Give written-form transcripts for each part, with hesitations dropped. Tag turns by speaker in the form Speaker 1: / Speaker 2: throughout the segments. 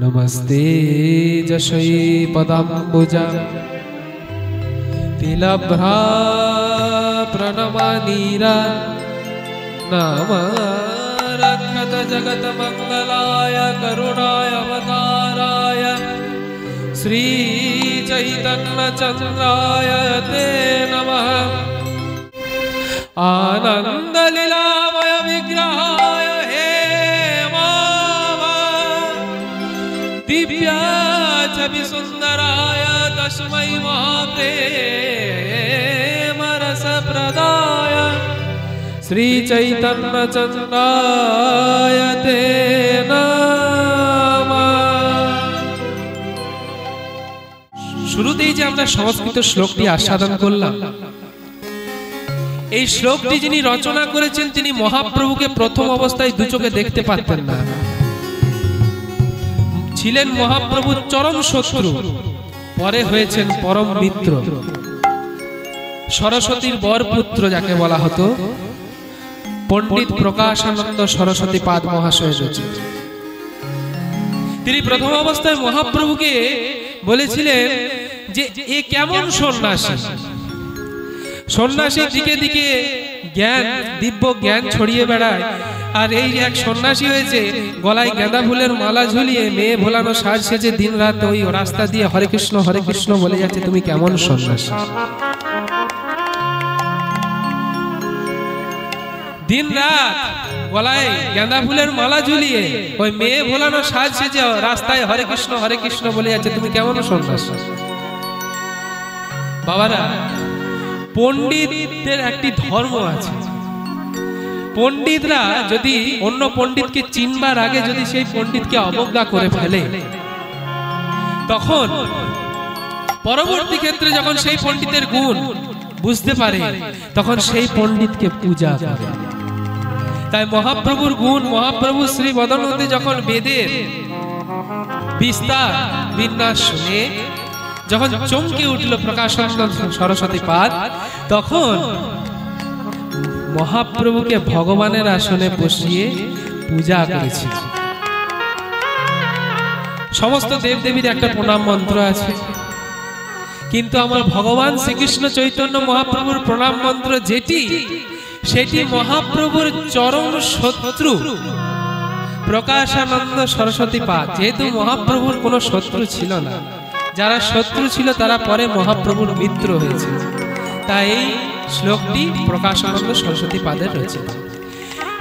Speaker 1: नमस्ते जशये पदाम्बुजा तिलभ्रा प्रणमानीरा नामरक्षत जगत मंगलाय करुणाय अवताराय श्री चैतन्य चंद्राय ते नमः। आनंद लीलामय विग्रहाय हे दिव्या छवि सुंदराय तस्मै महाप्रेम रस प्रदाय श्री चैतन्य चंद्राय ते नमः। শুরুতেই যে আমরা সংস্কৃত শ্লোকটি আস্বাদন করলাম, এই শ্লোকটি যিনি রচনা করেছেন তিনি মহাপ্রভুকে প্রথম অবস্থায় দু চোখে দেখতে পারতেন না, ছিলেন মহাপ্রভুর চরম শত্রু, পরে হয়েছেন পরম মিত্র। সরস্বতীর বরপুত্র যাকে বলা হতো, পণ্ডিত প্রকাশানন্দ সরস্বতী পাদ মহাশয় রচিত। তিনি প্রথম অবস্থায় মহাপ্রভুকে বলেছিলেন যে এ কেমন সন্ন্যাসী, সন্ন্যাসীর দিকে দিকে জ্ঞান, দিব্য জ্ঞান ছড়িয়ে বেড়ায়, আর এই এক সন্ন্যাসী হয়েছে গলায় গাঁদা ফুলের মালা ঝুলিয়ে মেয়ে ভোলানো সাজ সেজে দিন রাত ওই রাস্তা দিয়ে হরে কৃষ্ণ বলে যাচ্ছে, তুমি কেমন সন্ন্যাসী। দিন রাত গলায় গাঁদা ফুলের মালা ঝুলিয়ে ওই মেয়ে ভোলানো সাজ সেজে রাস্তায় হরে কৃষ্ণ বলে যাচ্ছে, তুমি কেমন সন্ন্যাসী। বাবারা, পণ্ডিতদের একটি ধর্ম আছে। পণ্ডিতরা যদি অন্য পণ্ডিতকে চিনবার আগে যদি সেই পণ্ডিতকে অবজ্ঞা করে ফেলে, তখন পরবর্তী ক্ষেত্রে যখন সেই পণ্ডিতের গুণ বুঝতে পারে তখন সেই পণ্ডিতকে পূজা করে। তাই মহাপ্রভুর গুণ, মহাপ্রভু শ্রী বদনন্দী যখন বেদের বিস্তার বিন্যাস শুনে যখন চমকে উঠল প্রকাশানন্দ সরস্বতী পাদ, তখন মহাপ্রভুকে ভগবানের আসনে বসিয়ে পূজা করেছে। সমস্ত দেবদেবীর একটা প্রণাম মন্ত্র আছে, কিন্তু আমার ভগবান শ্রীকৃষ্ণ চৈতন্য মহাপ্রভুর প্রণাম মন্ত্র যেটি, সেটি মহাপ্রভুর চরম শত্রু প্রকাশানন্দ সরস্বতী পাদ। যেহেতু মহাপ্রভুর কোনো শত্রু ছিল না, যারা শত্রু ছিল তারা পরে মহাপ্রভুর মিত্র হয়েছে, তাই এই শ্লোকটি প্রকাশানন্দ সরস্বতী পাদের রচিত।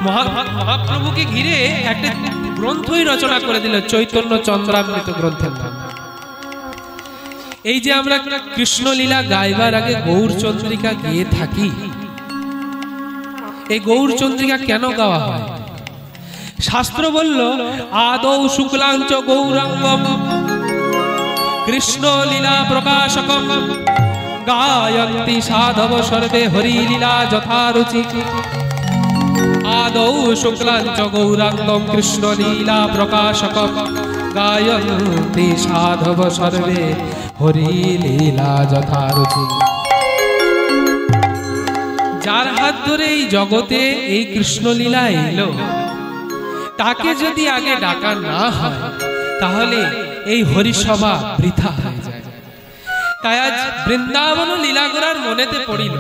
Speaker 1: মহাপ্রভুকে ঘিরে একটা গ্রন্থই রচনা করে দিল, চৈতন্য চন্দ্রামৃত গ্রন্থের নাম। এই যে আমরা কৃষ্ণলীলা গাইবার আগে গৌরচন্দ্রিকা গেয়ে থাকি, এই গৌরচন্দ্রিকা কেন গাওয়া হয়? শাস্ত্র বলল, আদৌ শুক্লাঞ্চ গৌরাঙ্গম কৃষ্ণ লীলা প্রকাশকম গায়ন্তি সাধব সর্বে হরি লীলা যথারুচি। আদৌ শুক্লাঞ্চ গৌরাঙ্গম কৃষ্ণ লীলা প্রকাশকম গায়ন্তি সাধব সর্বে হরি লীলা যথারুচি। যার হাত ধরে এই জগতে এই কৃষ্ণ লীলা এলো, তাকে যদি আগে ডাকা না হয় তাহলে এই হরিসভা বৃথা হয়ে যায়। তাই আজ বৃন্দাবন লীলা করার মনেতে পড়িল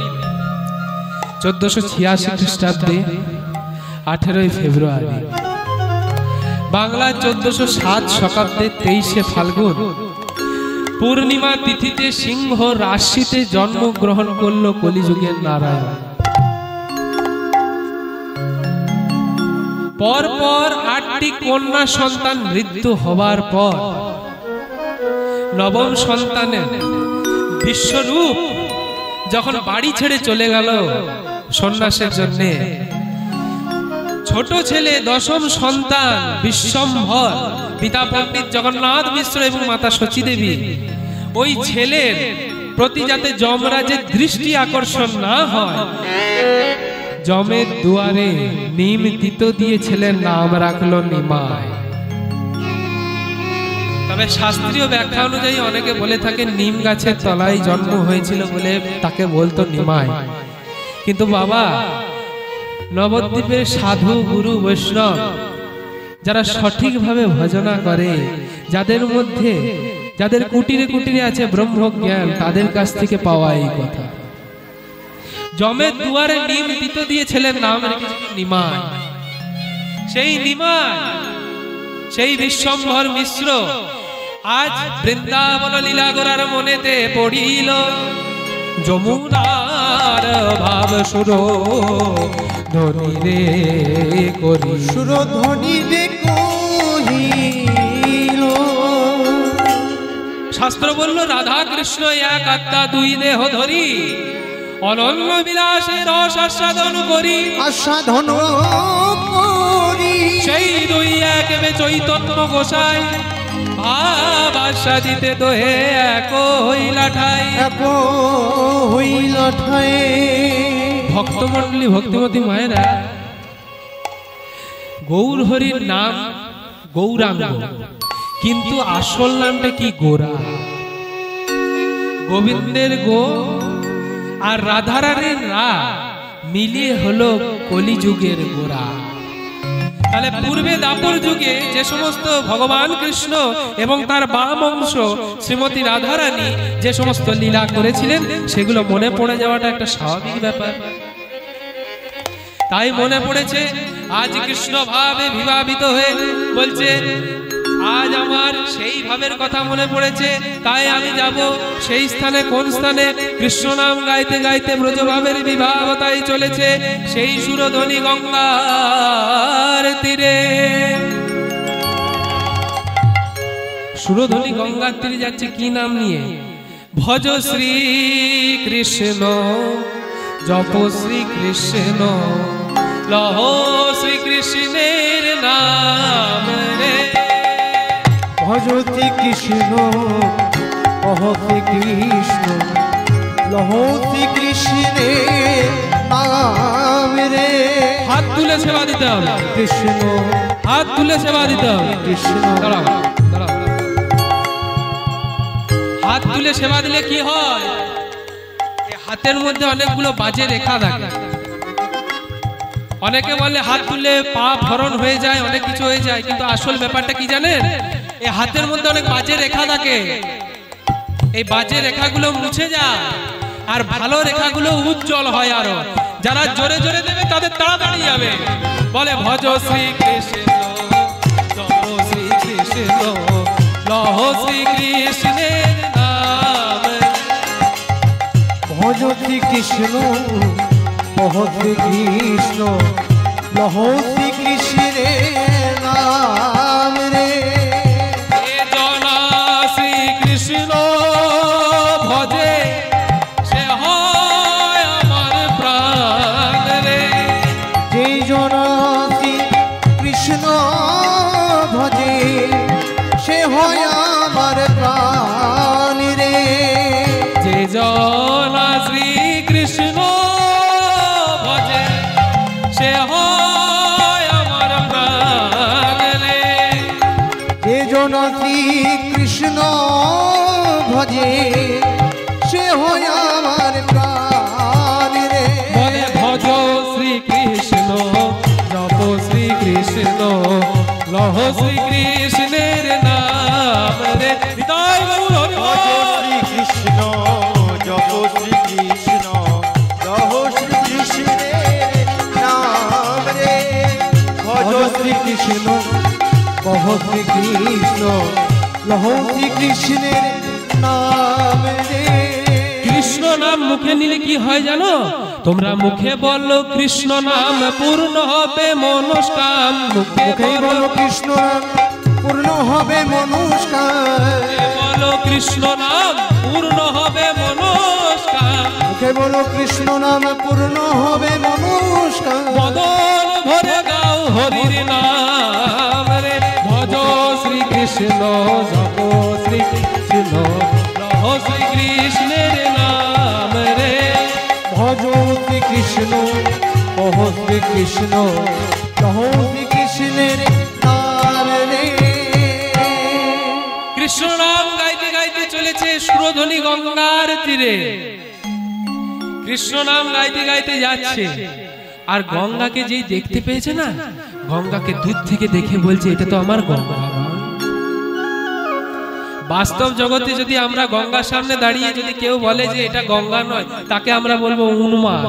Speaker 1: 1486 খ্রিস্টাব্দে 18 ফেব্রুয়ারি, বাংলা 1407 শকাব্দে 23 ফাল্গুন পূর্ণিমা তিথিতে সিংহ রাশিতে জন্মগ্রহণ করল কলিযুগের নারায়ণ। পরপর 8টি কন্যা সন্তান মৃত্যু হবার পর নবম সন্তানের বিশ্বরূপ যখন বাড়ি ছেড়ে চলে গেল সন্ন্যাসের জন্য, ছোট ছেলে দশম সন্তান বিশ্বম্ভর, পিতা পণ্ডিত জগন্নাথ মিশ্র এবং মাতা শচী দেবী, ওই ছেলের প্রতি যাতে যমরাজের দৃষ্টি আকর্ষণ না হয়, যমের দুয়ারে নিম তিতো দিয়ে ছেলের নাম রাখলো নিমাই। তবে শাস্ত্রীয় ব্যাখ্যা অনুযায়ী অনেকে বলে থাকেন নিম গাছের তলায় জন্ম হয়েছিল বলে তাকে বলতো নিমাই। কিন্তু বাবা, নবদ্বীপের সাধু গুরু বৈষ্ণব যারা সঠিকভাবে ভজনা করে, যাদের মধ্যে যাদের কুটিরে কুটিরে আছে ব্রহ্মজ্ঞান, তাদের কাছ থেকে পাওয়া এই কথা। জমের দুয়ারে নিম তিতো দিয়ে ছেলের নাম রেখেছে নিমাই। সেই নিমাই, সেই বিশ্বম্ভর মিশ্র আজ বৃন্দাবন লীলা গোরার মনেতে পড়িল। যমুনার ভাব সুর ধ্বনি রে করি,
Speaker 2: সুর ধ্বনি রে কহিল।
Speaker 1: শাস্ত্র বলল রাধা কৃষ্ণ এক আত্মা দুই দেহ ধরি, অনন্য বিলাসে রস আস্বাদন করি,
Speaker 2: আস্বাদন করি।
Speaker 1: সেই দুই এক চৈতন্য গোসাই, ভাব আস্বাদিতে দোহে এক হইলা ঠাই।
Speaker 2: এক হইলা ঠাই।
Speaker 1: ভক্তমণ্ডলী, ভক্তিমতী মায়েরা, গৌর হরির নাম গৌরাঙ্গ, কিন্তু আসল নামটা কি? গোরা। গোবিন্দের গো আর রাধারানীর রা মিলিয়ে হলো কলিযুগের গোরা। তাহলে পূর্বে দাপর যুগে যে সমস্ত ভগবান কৃষ্ণ এবং তার বাম অংশ শ্রীমতী রাধারানী যে সমস্ত লীলা করেছিলেন, সেগুলো মনে পড়ে যাওয়াটা একটা স্বাভাবিক ব্যাপার। তাই মনে পড়েছে, আজ কৃষ্ণ ভাবে বিভাবিত হয়ে বলছে, আজ আমার সেই ভাবের কথা মনে পড়েছে, তাই আমি যাব সেই স্থানে। কোন স্থানে? কৃষ্ণ নাম গাইতে গাইতে ব্রজভাবের বিভাবতাই চলেছে সেই সুরধ্বনি গঙ্গার তীরে। সুরধ্বনি গঙ্গার তীরে যাচ্ছে কি নাম নিয়ে? ভজ শ্রী কৃষ্ণ, জপ শ্রী কৃষ্ণ, লহ শ্রী কৃষ্ণের নাম রে।
Speaker 2: ভজতি কৃষ্ণ, অহতি কৃষ্ণ, লহতি কৃষ্ণের নাম রে।
Speaker 1: হাত তুলে সেবা দিতে হবে।
Speaker 2: কৃষ্ণ,
Speaker 1: হাত তুলে সেবা দিতে হবে।
Speaker 2: কৃষ্ণ।
Speaker 1: দাঁড়াও, দাঁড়াও। হাত তুলে সেবা দিলে কি হয়? হাতের মধ্যে অনেকগুলো বাজে রেখা থাকে। অনেকে বলে হাত তুলে পা ভরণ হয়ে যায়, অনেক কিছু হয়ে যায়, কিন্তু আসল ব্যাপারটা কি জানেন? এই হাতের মধ্যে অনেক বাজে রেখা থাকে। এই বাজে রেখাগুলো মুছে যায় আর ভালো রেখাগুলো উজ্জ্বল হয় আরো। যারা জোরে জোরে দেবে তাদের তাড়াতাড়ি যাবে। বলে ভজ শ্রী কৃষ্ণ, জপ শ্রী কৃষ্ণ, লহ শ্রী কৃষ্ণের নাম।
Speaker 2: ভজতি কৃষ্ণ, অহতি কৃষ্ণ, লহতি কৃষ্ণের নাম রে।
Speaker 1: জনা শ্রী কৃষ্ণ ভজে, সে হয় আমার প্রাণ রে।
Speaker 2: যে জন শ্রী কৃষ্ণ ভজে, সে হয় আমার প্রাণ রে।
Speaker 1: যে জনা শ্রী কৃষ্ণ ভজে, সে হয় আমার প্রাণ রে।
Speaker 2: যে জন শ্রী কৃষ্ণ ভজে, সে হয় আমার প্রাণ রে।
Speaker 1: বলে ভজ শ্রী কৃষ্ণ, জপ শ্রী কৃষ্ণ, লহ শ্রী কৃষ্ণের নাম রে। হৃদয় গৌর হরি
Speaker 3: ভজ
Speaker 1: বল।
Speaker 3: শ্রী কৃষ্ণ, জপ শ্রী কৃষ্ণ, লহ শ্রী কৃষ্ণের নাম রে। ভজ
Speaker 2: শ্রী কৃষ্ণ, কহ শ্রী কৃষ্ণ, লহ শ্রী কৃষ্ণের নাম রে।
Speaker 1: কৃষ্ণ নাম মুখে নিলে কি হয় জানো? তোমরা মুখে বলো কৃষ্ণ নাম, পূর্ণ হবে মনস্কাম। মুখে
Speaker 2: মুখে বলো কৃষ্ণ নাম, পূর্ণ হবে মনস্কার।
Speaker 1: বলো কৃষ্ণ নাম, পূর্ণ হবে মনস্কাম।
Speaker 2: মুখে বলো কৃষ্ণ নাম, পূর্ণ হবে মনস্কার।
Speaker 1: বদন ভরে গাও হরির নাম রে। ভজ শ্রী কৃষ্ণ, জপ শ্রী কৃষ্ণ, লহ শ্রী কৃষ্ণের নাম রে।
Speaker 2: ভজ শ্রী কৃষ্ণ, কহ শ্রী কৃষ্ণ, লহ শ্রী কৃষ্ণের নাম রে।
Speaker 1: কৃষ্ণ নাম গাইতে গাইতে চলেছে সুরধ্বনি গঙ্গার তীরে। কৃষ্ণ নাম গাইতে গাইতে যাচ্ছে, আর গঙ্গাকে যেই দেখতে পেয়েছে না, গঙ্গাকে দূর থেকে দেখে বলছে এটা তো আমার গঙ্গা। বাস্তব জগতে যদি আমরা গঙ্গার সামনে দাঁড়িয়ে যদি কেউ বলে যে এটা গঙ্গা নয়, তাকে আমরা বলবো উন্মাদ।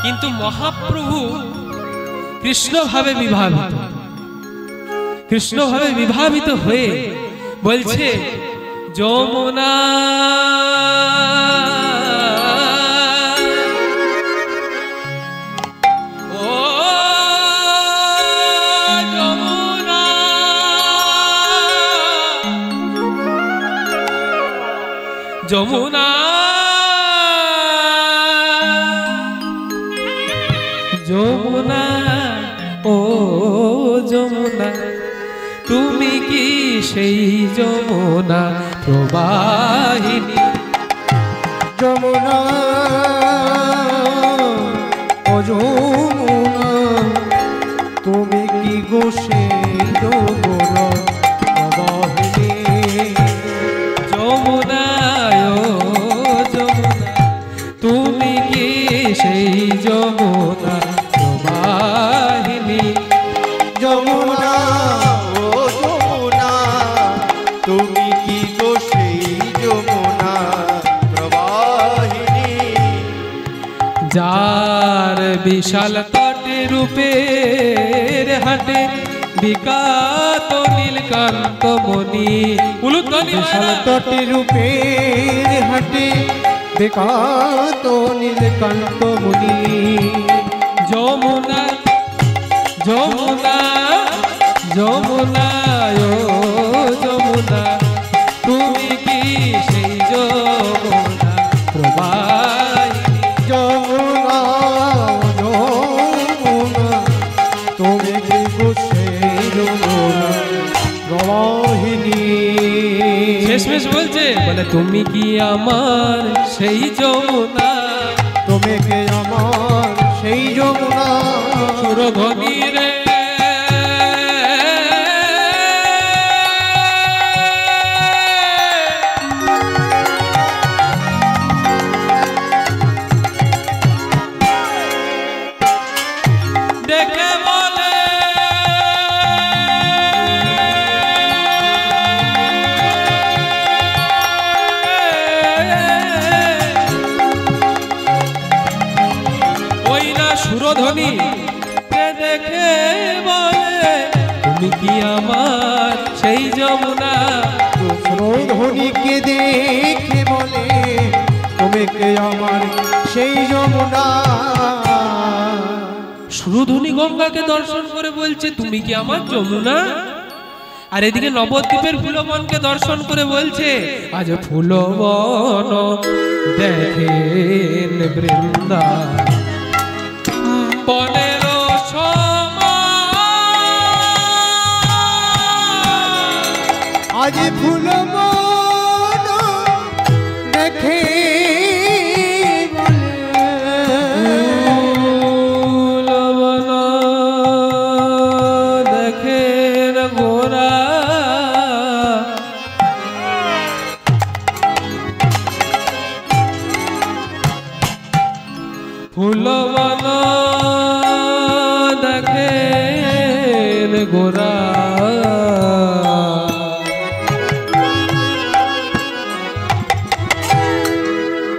Speaker 1: কিন্তু মহাপ্রভু কৃষ্ণ ভাবে বিভাবিত, কৃষ্ণ ভাবে বিভাবিত হয়ে বলছে যমুনা যমুনা যমুনা ও যমুনা, তুমি কি সেই যমুনা প্রবাহিনী?
Speaker 2: যমুনা ও যমুনা, তুমি কি গো সেই যমুনা প্রবাহিনী?
Speaker 1: যমুনা ও যমুনা, তুমি কি সেই যমুনা প্রবাহিনী?
Speaker 3: যমুনা ও যমুনা, তুমি কি গো সেই যমুনা প্রবাহিনী?
Speaker 1: যার বিশাল তটে রূপের হাটে বিকাত নীলকান্ত মণি,
Speaker 2: বিশাল তটে রূপের হাটে বিকাত নীলকান্ত মুনি।
Speaker 1: যমুনা যমুনা যমুনা ও যমুনা, তুমি কি সেই যমুনা প্রবাহিনী?
Speaker 2: যমুনা যমুনা, তুমি কি গো সেই যমুনা প্রবাহিনী?
Speaker 1: শেষমেশ বলছে বলে তুমি কি আমার সেই যমুনা?
Speaker 2: তুমি কি আমার সেই যমুনা?
Speaker 1: সুরধ্বনি রে দেখে বলে ওই না সুরধ্বনি দেখে বলে তুমি কি আমার সেই যমুনা?
Speaker 2: সুরধ্বনিকে দেখে বলে তুমি কি আমার সেই যমুনা?
Speaker 1: সুরধ্বনি গঙ্গাকে দর্শন করে বলছে তুমি কি আমার যমুনা? আর এদিকে নবদ্বীপের ফুলবনকে দর্শন করে বলছে আজ ফুলবন দেখেন বৃন্দা বনের
Speaker 2: আজ ফুলবন দেখে
Speaker 1: ফুলবন দেখেন গোরা ফুলবন দেখেন গোরা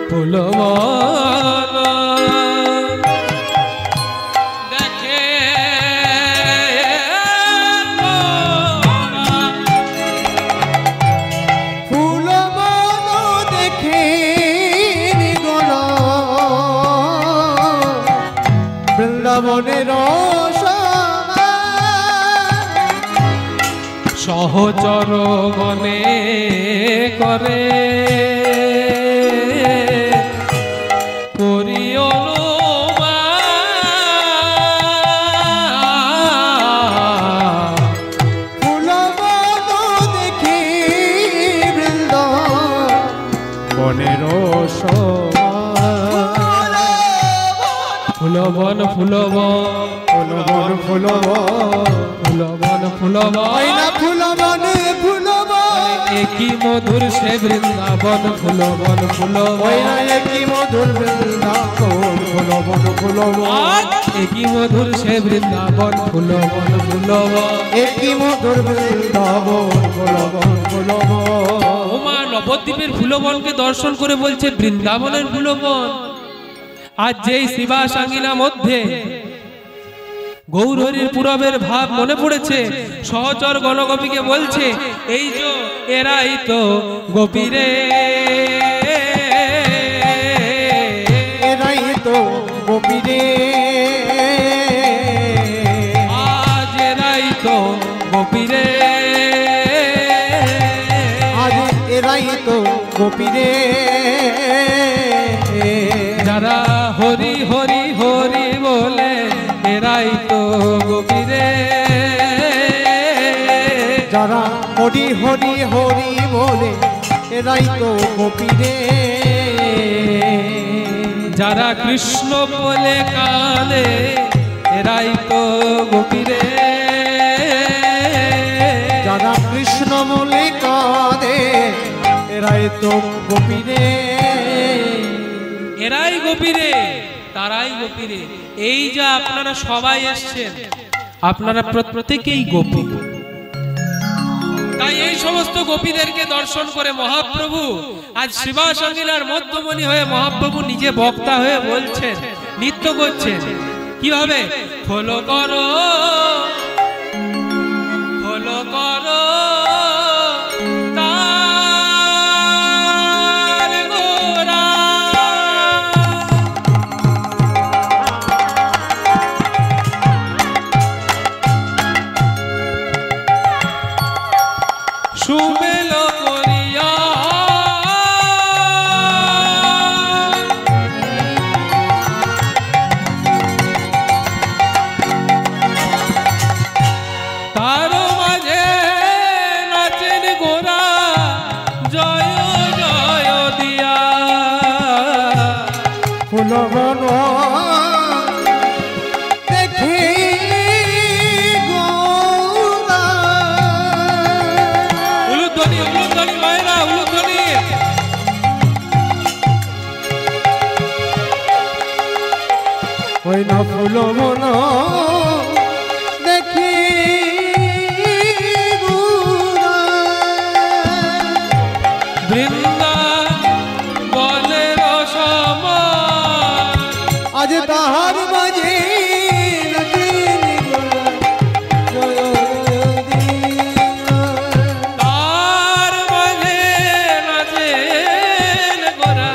Speaker 1: ফুলবন দেখে
Speaker 2: ফুলবন দেখে বৃন্দাবনের
Speaker 1: সহচর মনে করে ফুলবন ফুলবন
Speaker 2: ফুলবন ফুলবন
Speaker 1: ফুলবন ফুলবন
Speaker 2: ফুলবন ফুলবন
Speaker 1: একই মধুর সে বৃন্দাবন ফুলবন ফুলবন
Speaker 2: একই মধুর বৃন্দাবন ফুলবন বৃন্দাবন ফুলবন
Speaker 1: আজ একই মধুর সে বৃন্দাবন ফুলবন ফুলবন।
Speaker 2: একই মধুর বৃন্দাবন ফুলবন ফুলবন।
Speaker 1: ওমা নবদ্বীপের ফুলবনকে দর্শন করে বলছে বৃন্দাবনের ফুলবন। আজ যেই শিবাস আঙ্গিনা মধ্যে গৌরহরির পুরবের ভাব মনে পড়েছে, সহচর গণগোপীকে বলছে এই যে এরাই তো গোপীরে,
Speaker 2: এরাই তো গোপীরে,
Speaker 1: আজ এরাই তো গোপীরে,
Speaker 2: আজ এরাই তো গোপীরে।
Speaker 1: যারা হরি হরি হরি বলে এরাই তো গোপীরে,
Speaker 2: যারা হরি হরি হরি বলে এরাই তো গোপীরে।
Speaker 1: যারা কৃষ্ণ বলে কাঁদে এরাই তো গোপীরে,
Speaker 2: যারা কৃষ্ণ বলে কাঁদে এরাই তো গোপীরে।
Speaker 1: এরাই গোপীরে, তারাই গোপীরে। এই যে আপনারা সবাই এসছেন, আপনারা প্রত্যেকেই গোপী। তাই এই সমস্ত গোপীদেরকে দর্শন করে মহাপ্রভু আজ শিবাসঙ্গিনার মধ্যমণি হয়ে মহাপ্রভু নিজে বক্তা হয়ে বলছেন, নৃত্য করছেন কিভাবে? ফলো করো ফলো করো তার গোরা। সুমেল করিয়া তার মাঝে নাচেন গোরা জয় জয় দিয়া।
Speaker 2: ফুলবন দেখি গৌরা,
Speaker 1: উলুধ্বনি উলুধ্বনি মায়েরা উলুধ্বনি।
Speaker 2: ওই না ফুলবন দেখি গৌরা,
Speaker 1: বৃন্দাবনের সমান
Speaker 2: আজ তাহার মাঝে নাচেন গোরা,
Speaker 1: তার মাঝে নাচেন গোরা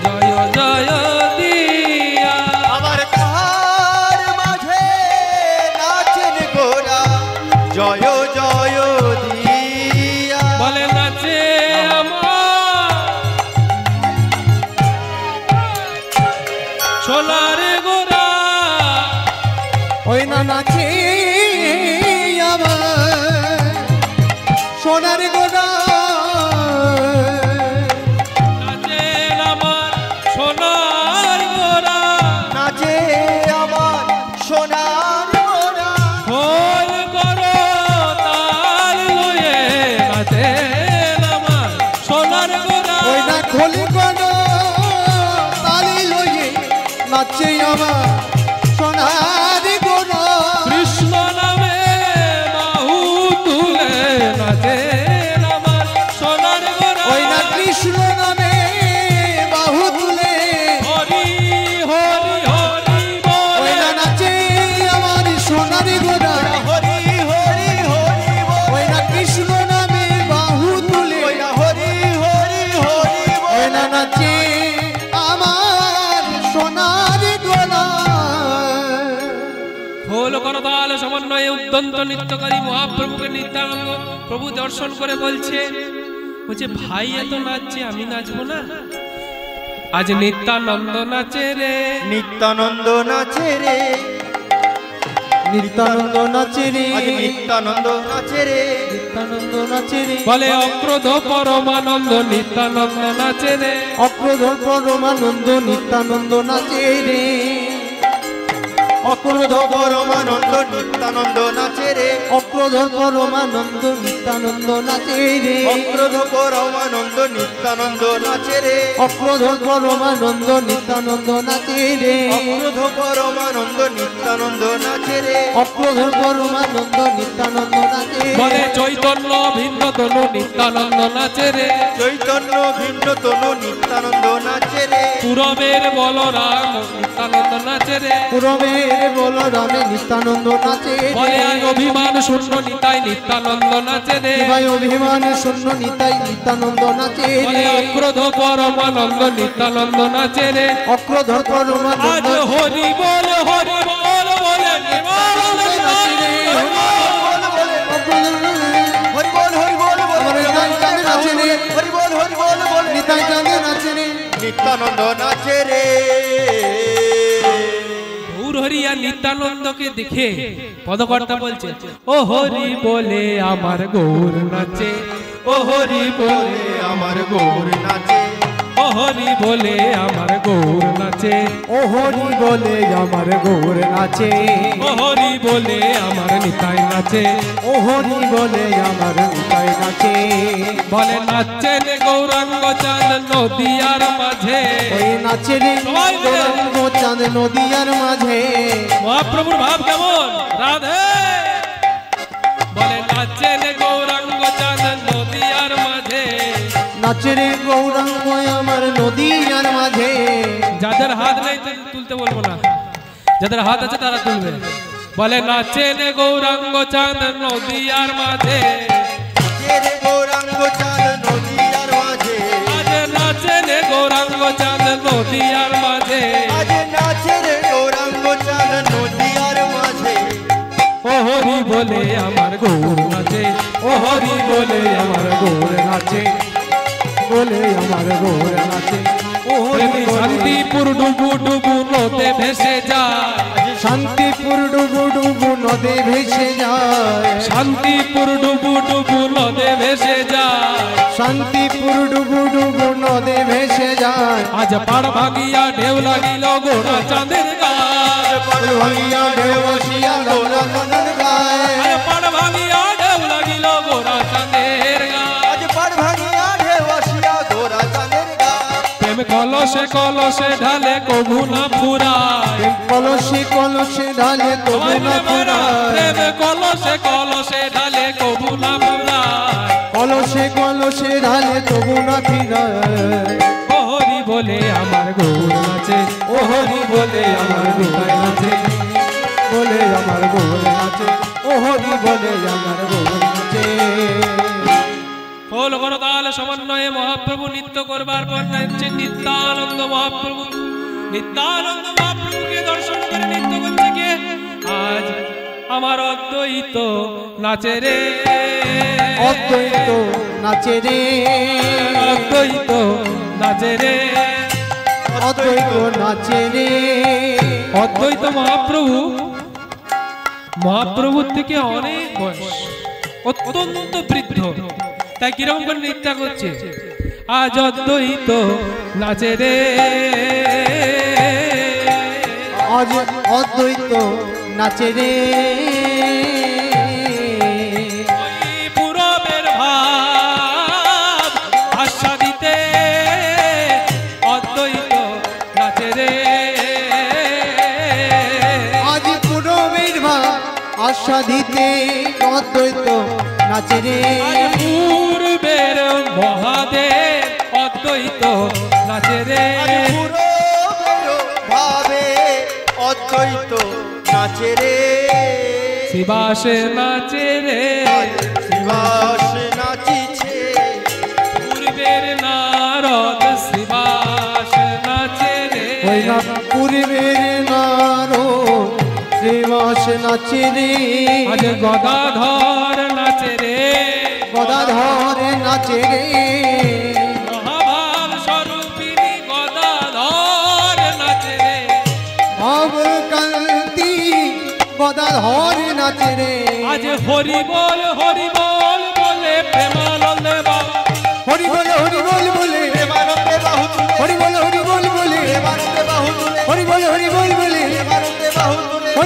Speaker 1: জয় জয় দিয়া।
Speaker 3: আবার তাহার মাঝে নাচেন গোরা জয় জয় দিয়া।
Speaker 1: বলে নাচে আমার সোনার গোরা,
Speaker 2: ওই না নাচে আমার সোনার গোরা,
Speaker 1: নাচে আমার সোনার গোরা।
Speaker 3: নাচে আমার সোনার গোরা।
Speaker 1: খোল করো তাল লয়ে নাচে আমার সোনার গোরা।
Speaker 2: ওই না খোল করো তালি লইয়ে নাচে আমার সোনার গোরা।
Speaker 1: কৃষ্ণ নামে বাহু তুলে নাচে আমার সোনার গোরা।
Speaker 2: ওই না কৃষ্ণ নামে বাহু তুলে,
Speaker 1: হরি হরি হরি
Speaker 2: ওই
Speaker 1: বলে
Speaker 2: না নাচে আমার সোনার গোরা।
Speaker 3: হরি হরি হরি বল।
Speaker 2: ওই না কৃষ্ণ নামে বাহু তুলে,
Speaker 3: ওই না হরি হরি হরি বল।
Speaker 2: ওই না নাচে আমার সোনার গোরা।
Speaker 1: খোল করতাল সমন্বয়ে উদ্যন্ত নৃত্যকারী মহাপ্রভুকে নিত্যানন্দ প্রভু দর্শন করে বলছে ভাই এত নাচছে আমি নাচবো না? আজ নিত্যানন্দ নাচে রে,
Speaker 3: নিত্যানন্দ নাচে রে,
Speaker 2: নিত্যানন্দ নাচে রে,
Speaker 3: আজ নিত্যানন্দ নাচে রে।
Speaker 2: নিত্যানন্দ নাচে রে,
Speaker 1: বলে অক্রোধ পরমানন্দ নিত্যানন্দ নাচে রে।
Speaker 2: অক্রোধ পরমানন্দ নিত্যানন্দ নাচে রে, অক্রোধ
Speaker 3: পরমানন্দ নিত্যানন্দ নাচে রে
Speaker 2: অক্রোধ পরমানন্দ নিত্যানন্দ নাচে রে
Speaker 3: অক্রোধ পরমানন্দ নিত্যানন্দ নাচে রে
Speaker 2: অক্রোধ পরমানন্দ নিত্যানন্দ নাচে রে
Speaker 3: অক্রোধ পরমানন্দ নিত্যানন্দ নাচে রে
Speaker 2: অক্রোধ পরমানন্দ নিত্যানন্দ নাচে
Speaker 1: বলে চৈতন্য ভিন্ন তনু নিত্যানন্দ নাচে রে
Speaker 3: চৈতন্য ভিন্ন তনু নিত্যানন্দ নাচে রে
Speaker 1: পুরবের বলরাম নিত্যানন্দ নাচে রে
Speaker 2: পুরবের বলরামে নিত্যানন্দ নাচে
Speaker 1: বলে
Speaker 2: রে
Speaker 1: আজ অভিমান শূন্য নিতাই নিত্যানন্দ নাচে রে
Speaker 2: ভাই অভিমানে শূন্য নিতাই নিত্যানন্দ নাচে
Speaker 1: বলে
Speaker 2: রে
Speaker 1: অক্রোধ পরমানন্দ নিত্যানন্দ নাচে রে
Speaker 2: অক্রোধ পরমানন্দ
Speaker 1: আজ হরি বল বলে নির্মল
Speaker 2: নাচে রে
Speaker 3: হরি বল হরি বল
Speaker 2: আমার নিতাই চাঁদে নাচে রে
Speaker 3: হরি বল বল
Speaker 2: নিতাই চাঁদে নাচে রে
Speaker 3: নিত্যানন্দ নাচে রে
Speaker 1: গৌর হরিয়া নিত্যানন্দকে দেখে পদকর্তা বলছে ও হরি বলে আমার গৌর নাচে ও হরি বলে
Speaker 3: আমার গৌর নাচে
Speaker 1: ও হরি বলে আমার গৌর নাচে
Speaker 2: ও হরি বলে আমার গৌর নাচে
Speaker 1: ও হরি বলে আমার নিতাই নাচে
Speaker 2: ও হরি বলে আমার নিতাই নাচে
Speaker 1: বলে নাচেন গৌরাঙ্গ চাঁদ নদিয়ার মাঝে
Speaker 2: ওই নাচে রে গৌরাঙ্গ চাঁদ নদিয়ার মাঝে
Speaker 1: মহাপ্রভুর ভাব কেমন রাধে বলে নাচেন গৌরাঙ্গ চাঁদ নদিয়ার মাঝে
Speaker 2: নাচে রে গৌরাঙ্গ আমার নদিয়ার মাঝে
Speaker 1: যাদের হাত নেই তুলতে বলবো না যাদের হাত আছে তারা তুলবে বলে নাচেন গৌরাঙ্গ চাঁদ নদিয়ার মাঝে
Speaker 3: রে গৌরাঙ্গ চাঁদ নদিয়ার মাঝে
Speaker 1: আজ নাচেন গৌরাঙ্গ চাঁদ নদিয়ার মাঝে
Speaker 3: আজ নাচে রে গৌরাঙ্গ চাঁদ নদিয়ার মাঝে
Speaker 1: ও হরি বলে আমার গৌর নাচে ও হরি বলে আমার গৌর নাচে
Speaker 2: বলে আমার গৌর নাচে ও হরি
Speaker 1: প্রেমী
Speaker 2: বলে
Speaker 1: শান্তিপুর ডুবু ডুবু নদে ভেসে যায়
Speaker 2: শান্তিপুর ডুবু ডুবু নদে ভেসে যায়
Speaker 1: শান্তিপুর ডুবু ডুবু নদে ভেসে যায়
Speaker 2: শান্তিপুর ডুবু ডুবু নদে ভেসে যায়
Speaker 1: আজ পাড় ভাগিয়া ঢেউ লাগিল গোরা চাঁদের গায়ে
Speaker 2: ভাইয়া ঢেউ আসিয়া গৌরা চাঁদের গায়ে
Speaker 1: আজ পাড় ভাগিয়া ঢেউ লাগিল গোরা চাঁদের গায়ে
Speaker 3: আজ পাড় ভাঙিয়া ঢেউ আসিয়া গোরা চাঁদের গায়ে
Speaker 1: প্রেম কলসে কলসে ঢালে কভু না ফুরায়
Speaker 2: কলসে কলসে ঢালে তবু না ফুরায়
Speaker 1: প্রেম কলসে কলসে ঢালে কভু না ফুরায়
Speaker 2: কলসে কলসে ঢালে তবু না ফিরায়
Speaker 1: ও হরি বলে আমার গৌর নাচে ও হরি বলে আমার নিতাই নাচে
Speaker 2: বলে আমার গৌর নাচে ও হরি বলে আমার গৌর নাচে
Speaker 1: খোল করতাল সমন্বয়ে মহাপ্রভু নৃত্য করবার পর নাচছে নিত্যানন্দ মহাপ্রভু নিত্যানন্দ মহাপ্রভুকে দর্শন করে নৃত্য করছে কে আজ আমার অদ্বৈত নাচে রে
Speaker 2: অদ্বৈত নাচে রে
Speaker 1: অদ্বৈত নাচে রে
Speaker 2: অদ্বৈত নাচে রে
Speaker 1: অদ্বৈত মহাপ্রভু মহাপ্রভুর থেকে অনেক বয়স অত্যন্ত বৃদ্ধ তাই কিরকম করে নৃত্য করছে আজ অদ্বৈত নাচে রে
Speaker 2: আজ অদ্বৈত নাচে রে
Speaker 1: ওই পুরবের ভাব আশা দিতে অদ্বৈত নাচে রে
Speaker 2: আজ পুরবের ভাব আশা দিতে অদ্বৈত নাচে রে
Speaker 1: আজ পূর্বের মহাদেব অদ্বৈত নাচে রে
Speaker 3: পুরো ভাবে অদ্বৈত নাচে রে
Speaker 1: শিবাসে নাচে রে
Speaker 3: শিবাস নাচিছে
Speaker 1: পূর্বের নারদ শিবাস নাচে রে
Speaker 2: ওই না পূর্বের নারো শ্রীবাস নাচে রে
Speaker 1: আজ গদাধর নাচে রে
Speaker 2: গদাধর নাচে রে
Speaker 1: মহাভাব স্বরূপিণী গদাধর নাচে রে
Speaker 2: ভাব কান্তি গদাধর নাচে রে
Speaker 1: আজ হরি বল বলে প্রেমানন্দ বাবা
Speaker 2: হরি বল বলে
Speaker 3: প্রেমানন্দে বাহু তুলে
Speaker 2: হরি বল বলে
Speaker 3: প্রেমানন্দে বাহু তুলে
Speaker 2: হরি বল বলে
Speaker 3: প্রেমানন্দে বাহু তুলে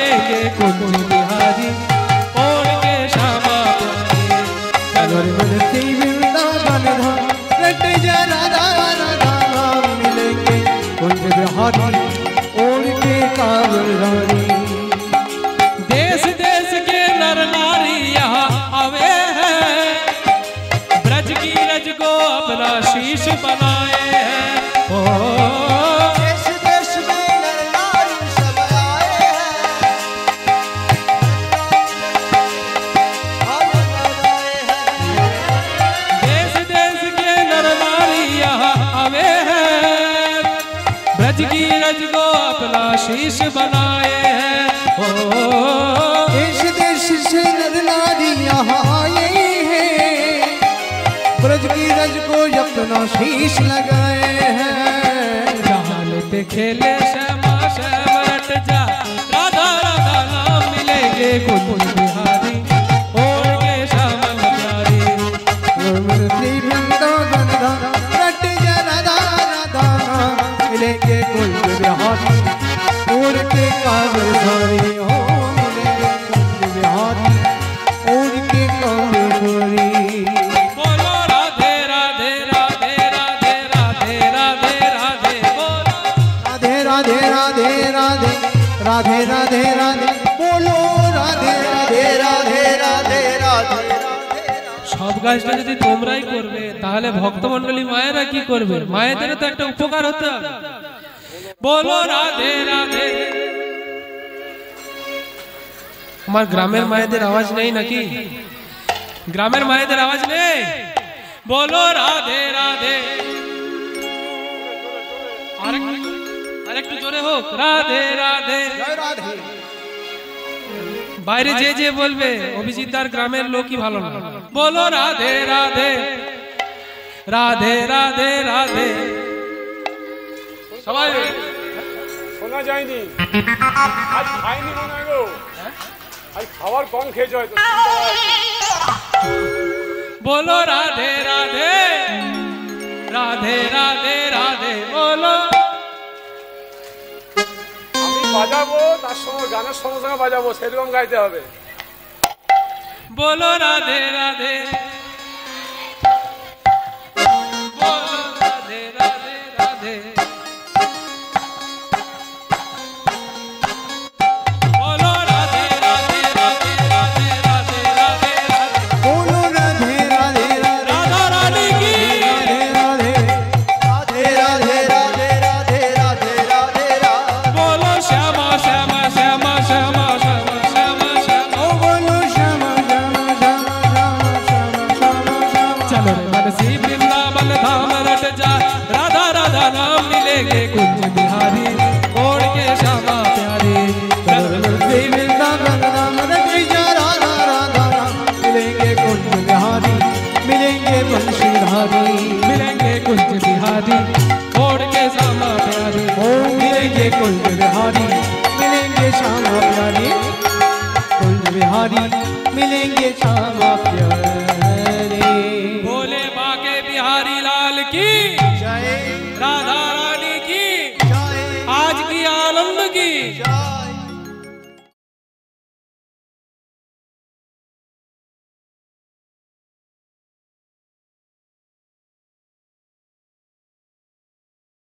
Speaker 1: कुंज बिहारी ओढ़ के श्यामा प्यारे। चलो रे
Speaker 2: मन से वृंदावन धाम रट जा राधा राधा नाम मिलेंगे कुंज बिहारी ओढ़ के कांवर धारी।
Speaker 1: देश देश के नर नारी यहाँ आवे हैं, ब्रज की रज को अपना शीश बनाए हैं। ओ
Speaker 3: देश देश में नर नारी सब आए हैं, हम आए हैं।
Speaker 1: देश देश के नर नारी यहाँ आवे हैं, ब्रज की रज को अपना शीश बनाए हैं। ओ
Speaker 2: देश देश से नर नारी यहाँ आए हैं, ब्रज की रज को अपना शीश लगाए हैं।
Speaker 1: जहाँ लेते खेले श्यामा श्याम रट जा राधा राधा नाम मिलेंगे कुंज बिहारी ओढ़ के श्यामा प्यारी।
Speaker 2: मन से वृंदावन धाम रट जा राधा राधा नाम मिलेंगे कुंज बिहारी ओढ़ के कांवर धारी। हो मिलेंगे कुंज बिहारी ओढ़ के कांवर धारी।
Speaker 1: बोलो राधे राधे राधे राधे राधे राधे राधे बोलो
Speaker 2: राधे राधे राधे राधे राधे राधे राधे बोलो राधे राधे
Speaker 3: राधे राधे राधे राधे।
Speaker 1: সব কাজটা যদি তোমরাই করবে তাহলে ভক্তমণ্ডলী মায়েরা কি করবে? মায়েদের তো একটা উপকার হতে হবে। বলো রাধে রাধে। আমার গ্রামের মায়েদের আওয়াজ নেই নাকি? গ্রামের মায়েদের আওয়াজ নেই? বলো রাধে রাধে। আরেকটু জোরে হোক, রাধে রাধে।
Speaker 2: জয় রাধে।
Speaker 1: বাইরে যে যে বলবে অভিজিৎ দার গ্রামের লোকই ভালো না। বলো রাধে রাধে রাধে রাধে রাধে। সবাই
Speaker 4: শোনা যায়নি, আজ খাইনি মনে হয় গো, আজ খাবার কম খেয়েছ হয়তো।
Speaker 1: বলো রাধে রাধে রাধে রাধে রাধে বলো।
Speaker 4: আমি বাজাবো, তার সঙ্গে গানের সঙ্গে সঙ্গে বাজাবো, সেরকম গাইতে হবে।
Speaker 1: বলো রাধে রাধে বলো রাধে রাধে রাধে বলো রাধে রাধে রাধে রাধে রাধে রাধে রাধে।
Speaker 2: बोलो राधे राधे राधे
Speaker 1: राधा रानी की
Speaker 2: राधे राधे
Speaker 3: राधे राधे राधे राधे राधे राधे राधे।
Speaker 1: बोलो श्यामा श्यामा श्यामा श्यामा श्यामा श्यामा श्यामा।
Speaker 2: ओ बोलो श्यामा श्यामा श्यामा श्यामा श्यामा श्यामा।
Speaker 1: चलो रे मनसी वृंदावन धाम रट जा राधा राधा नाम मिलेंगे कुंज बिहारी ओढ़ के श्यामा प्यारे। चलो रे
Speaker 2: मनसी वृंदावन धाम रट जा राधा राधा नाम मिलेंगे कुंज बिहारी मिलेंगे बंशीधारी।
Speaker 1: मिलेंगे कुंज बिहारी ओढ़ के श्यामा प्यारे।
Speaker 2: ओ मिलेंगे कुंज बिहारी मिलेंगे श्यामा प्यारी कुंज बिहारी मिलेंगे श्यामा प्यारी।